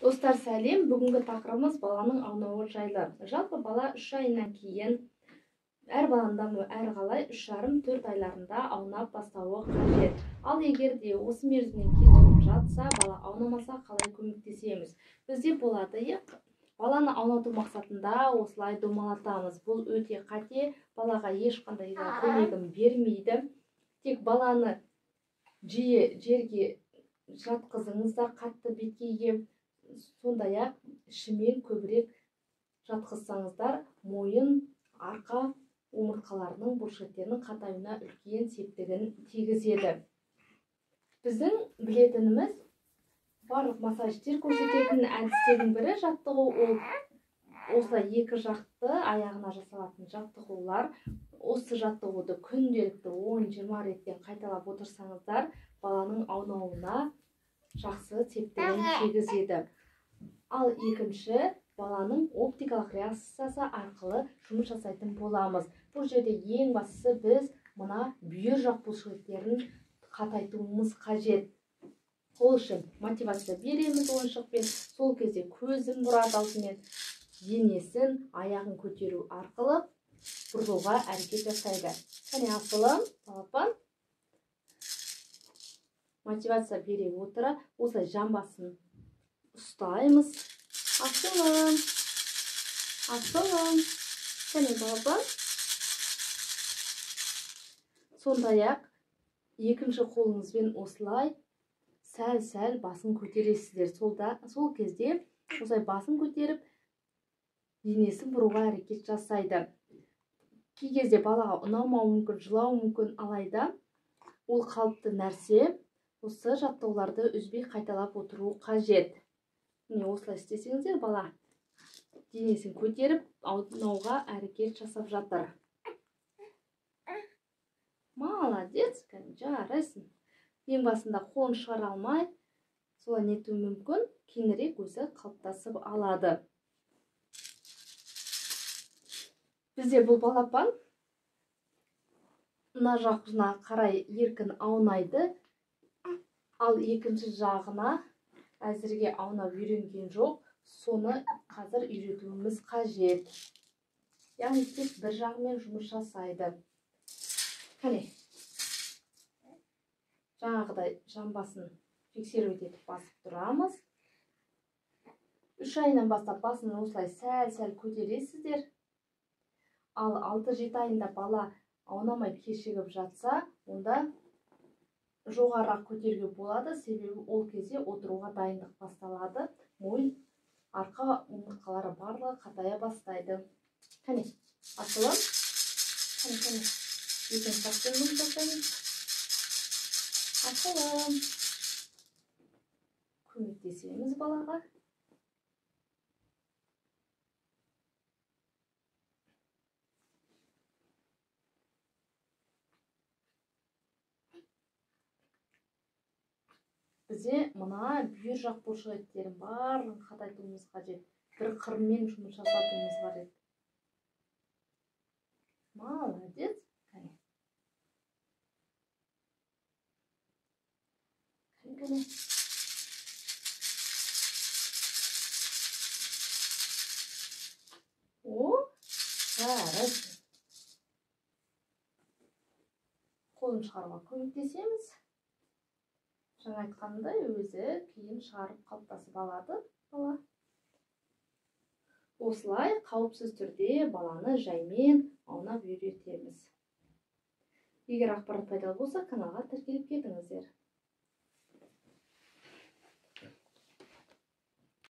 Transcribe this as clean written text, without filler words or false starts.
Достар, сәлем. Бүгінгі тақырыбымыз баланың аунауы жайлы. Жалпы бала 3 айынан кейін әр баланда әр қалай 3,5-4 айларында аунап бастауы қажет. Ал егер де осы мерзімнен кешігіп жатса, бала аунамаса қалай көмектесеміз? Бізде болады, баланы аунату мақсатында осылай домалатамыз. Бұл өте қате, балаға ешқандай көмегін бермейді. Тек баланы жиі жерге жатқызыңыз да, қатты беткейге, сондай-ақ ішімен көбірек жатқызсаңыздар, мойын, арқа омыртқаларының бұлшықеттерінің қатаюына үлкен септігін тигізеді. Біздің білетініміз, барлық массажистер көрсететін әдістердің бірі жаттығу, ол осылай екі жақты аяғына жасалатын жаттығулар. Осы жаттығуды күнделікті 10-20 реттен қайталап отырсаңыздар, баланың аунауына жақсы септігін тигізеді. Ал екінші, баланың оптикалық реакциясы арқылы жұмыс жасайтын боламыз. Бұл жерде ең бастысы біз мына бүйір жақ бұлшықеттерін қатайтуымыз қажет. Ол үшін мотивация береміз ойыншықпен. Сол кезде көзін бұрады алдымен, денесін, аяғын көтеру арқылы бұрылуға әрекет жасайды. Кәне асылым, балапан. Мотивация бере отыра, осылай жамбасын ұстаймыз. Асылым, асылым. Кәне балапан. Сондай-ақ екінші қолыңызбен осылай сәл-сәл басын көтересіздер. Сол кезде осылай басын көтеріп, денесін бұруға әрекет жасайды. Кей кезде балаға ұнамауы мүмкін, жылауы мүмкін, алайда ол қалыпты нәрсе. Осы жаттығуларды үзбей қайталап отыру қажет. Міне осылай істесеңіздер, бала денесін көтеріп, аунауға әрекет жасап жатыр. Молодец, жарайсың. Ең басында қолын шығара алмай, солай нету мүмкін, кейінірек өзі қалыптасып алады. Бізде бұл балапан мына жағына қарай еркін аунайды, ал екінші жағына әзірге аунап үйренген жоқ, соны қазір үйретуіміз қажет. Яғни тек бір жағымен жұмыс жасайды. Кәне, жаңағыдай жамбасын фиксировать етіп басып тұрамыз. 3 айынан бастап басын осылай сәл-сәл көтересіздер. Ал 6-7 айында бала аунамай кешігіп жатса, онда жоғарырақ көтеруге болады, себебі ол кезде отыруға дайындық басталады. Мойын, арқа омыртқалары барлығы қатая бастайды. Кәне, асылым. Кәне. Екінші жақпен жұмыс жасаймыз. Асылым. Көмектесеміз балаға. Бізде мына бүйір жақ бұлшықеттерін барлығын қатайтуымыз қажет. Бір қырымен жұмыс жасатуымыз қажет. Молодец. Кәне. Жарайсың. Қолын шығаруға көмектесеміз. Жаңа айтқандай, өзі кейін шығарып қалыптасып алады бала. Осылай қауіпсіз түрде баланы жаймен аунап үйретеміз. Егер ақпарат пайдалы болса, каналға тіркеліп кетіңіздер.